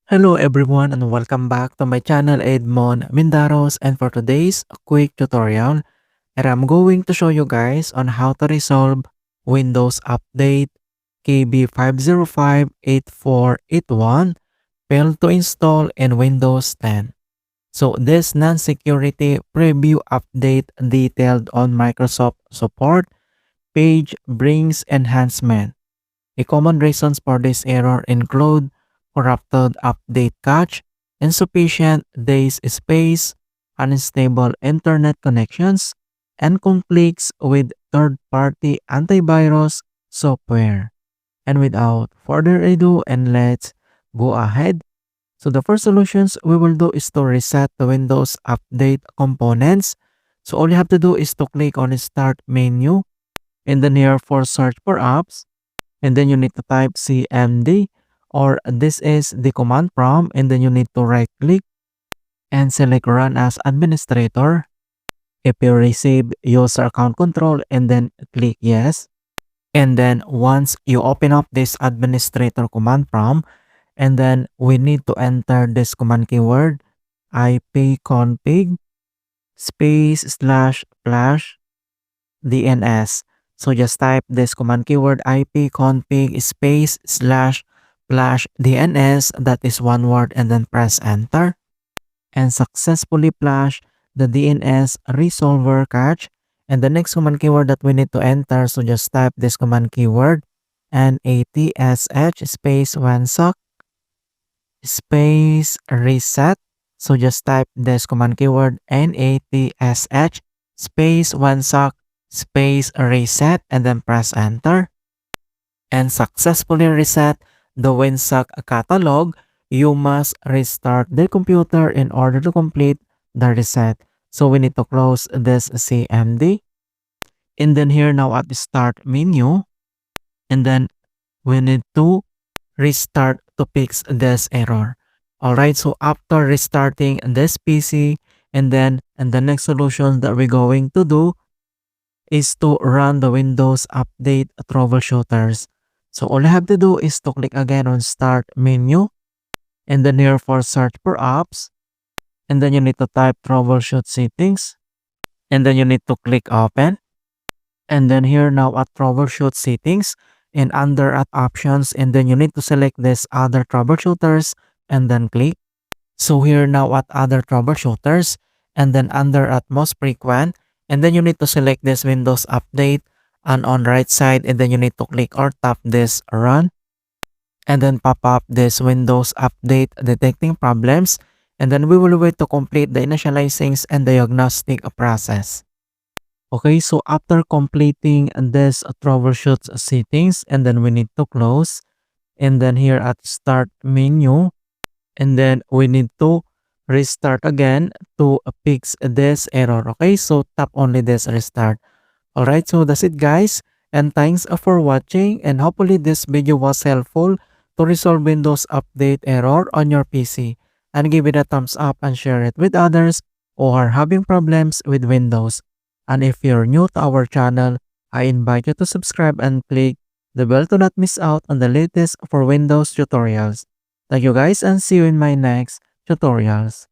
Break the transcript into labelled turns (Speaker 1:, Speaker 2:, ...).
Speaker 1: Hello everyone and welcome back to my channel Edmund Mindaros, and for today's quick tutorial, I'm going to show you guys on how to resolve Windows Update KB5058481 failed to install in Windows 10. So this non-security preview update detailed on Microsoft support page brings enhancement. A common reasons for this error include corrupted update cache, insufficient disk space, unstable internet connections, and conflicts with third-party antivirus software. And without further ado, and let's go ahead. So the first solutions we will do is to reset the Windows Update components. So all you have to do is to click on the Start menu and then here for search for apps, and then you need to type cmd, or this is the command prompt, and then you need to right click and select run as administrator. If you receive user account control, and then click yes. And then once you open up this administrator command prompt, and then we need to enter this command keyword ipconfig space slash flash DNS. So just type this command keyword ipconfig space slash flash DNS, that is one word, and then press enter. And successfully flash the DNS resolver cache. And the next command keyword that we need to enter, so just type this command keyword netsh space winsock space reset. So just type this command keyword netsh space winsock space reset, and then press enter. And successfully reset the winsock catalog. You must restart the computer in order to complete the reset. So we need to close this cmd, and then here now at the start menu, and then we need to restart to fix this error. Alright, so after restarting this PC, and the next solution that we're going to do is to run the Windows Update Troubleshooters. So all you have to do is to click again on Start menu, and then here for search for apps, and then you need to type Troubleshoot settings, and then you need to click open. And then here now at Troubleshoot settings, and under at options, and then you need to select this other troubleshooters, and then click. So here now at other troubleshooters, and then under at most frequent, and then you need to select this Windows Update, and on right side, and then you need to click or tap this run, and then pop up this Windows Update detecting problems, and then we will wait to complete the initializing and diagnostic process. Okay, so after completing this troubleshoot settings, and then we need to close, and then here at start menu, and then we need to restart again to fix this error. Okay, so tap only this restart. Alright, so that's it guys, and thanks for watching, and hopefully this video was helpful to resolve Windows Update error on your PC, and give it a thumbs up and share it with others who are having problems with Windows. And if you're new to our channel, I invite you to subscribe and click the bell to not miss out on the latest for Windows tutorials. Thank you guys, and see you in my next tutorials.